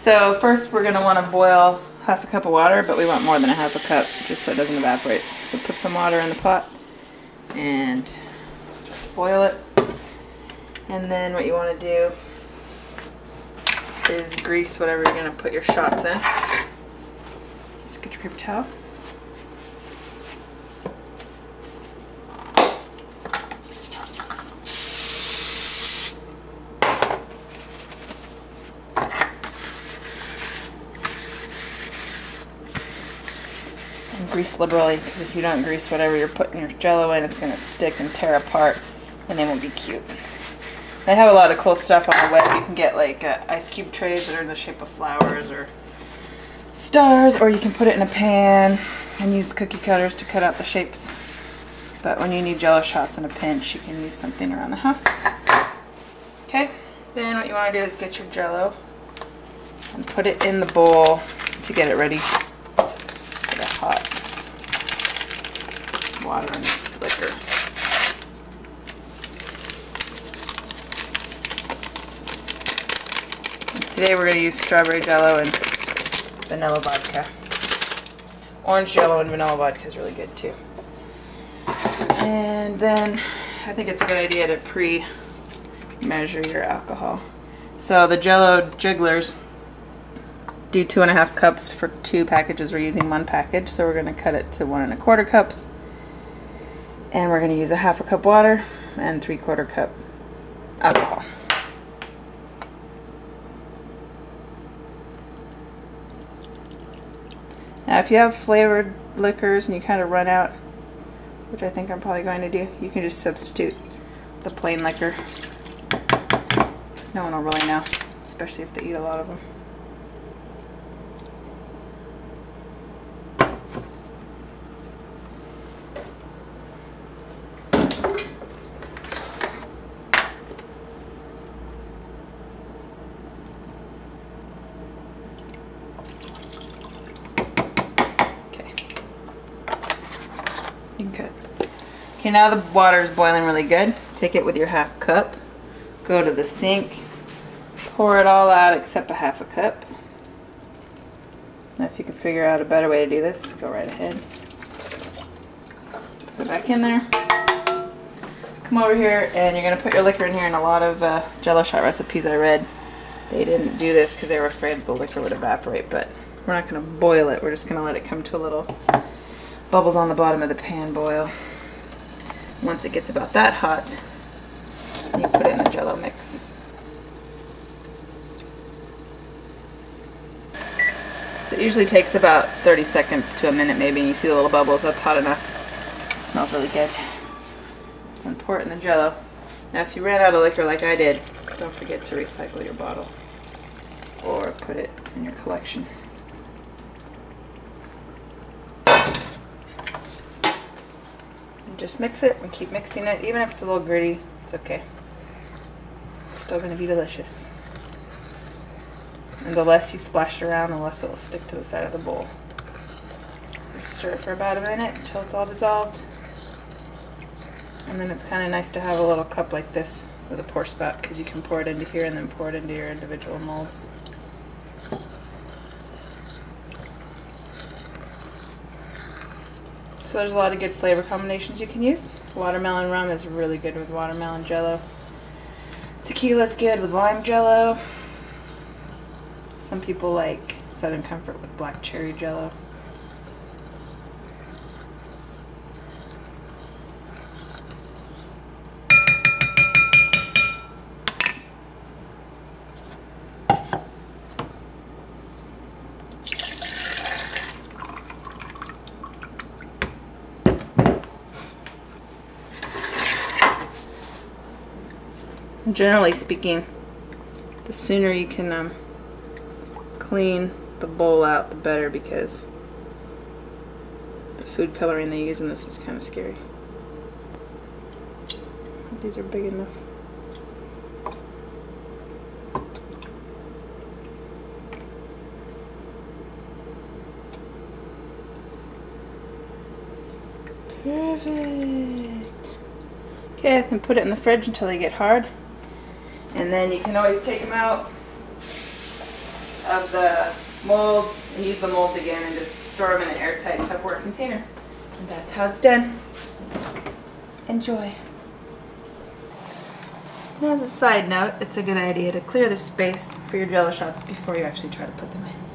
So first we're going to want to boil half a cup of water, but we want more than a half a cup just so it doesn't evaporate. So put some water in the pot and start to boil it. And then what you want to do is grease whatever you're going to put your shots in. Just get your paper towel. And grease liberally, because if you don't grease whatever you're putting your Jello in, it's going to stick and tear apart and they won't be cute. They have a lot of cool stuff on the web. You can get like ice cube trays that are in the shape of flowers or stars, or you can put it in a pan and use cookie cutters to cut out the shapes. But when you need Jello shots in a pinch, you can use something around the house. Okay, then what you want to do is get your Jello and put it in the bowl to get it ready for the hot water and liquor. Today we're going to use strawberry Jello and vanilla vodka. Orange Jello and vanilla vodka is really good too. And then I think it's a good idea to pre-measure your alcohol. So the Jello jigglers do 2.5 cups for 2 packages. We're using 1 package, so we're going to cut it to 1.25 cups. And we're going to use a half a cup water and 3/4 cup alcohol. Now if you have flavored liquors and you kind of run out, which I think I'm probably going to do, you can just substitute the plain liquor, because no one will really know, especially if they eat a lot of them. Okay. Okay, now the water is boiling really good. Take it with your half cup, go to the sink, pour it all out except a half a cup. Now if you can figure out a better way to do this, go right ahead. Put it back in there. Come over here and you're going to put your liquor in here. In a lot of Jello shot recipes I read, they didn't do this because they were afraid the liquor would evaporate, but we're not going to boil it. We're just going to let it come to a little bubbles on the bottom of the pan boil. Once it gets about that hot, you put it in the Jello mix. So it usually takes about 30 seconds to a minute maybe, and you see the little bubbles. That's hot enough. It smells really good. And pour it in the Jello. Now if you ran out of liquor like I did, don't forget to recycle your bottle or put it in your collection. Just mix it and keep mixing it. Even if it's a little gritty, it's okay. It's still going to be delicious. And the less you splash it around, the less it will stick to the side of the bowl. Just stir it for about a minute until it's all dissolved. And then it's kind of nice to have a little cup like this with a pour spout, because you can pour it into here and then pour it into your individual molds. So there's a lot of good flavor combinations you can use. Watermelon rum is really good with watermelon Jello. Tequila's good with lime Jello. Some people like Southern Comfort with black cherry Jello. Generally speaking, the sooner you can clean the bowl out, the better, because the food coloring they use in this is kind of scary. These are big enough. Perfect. Okay, I can put it in the fridge until they get hard. And then you can always take them out of the molds and use the molds again and just store them in an airtight Tupperware container. And that's how it's done. Enjoy. Now, as a side note, it's a good idea to clear the space for your Jello shots before you actually try to put them in.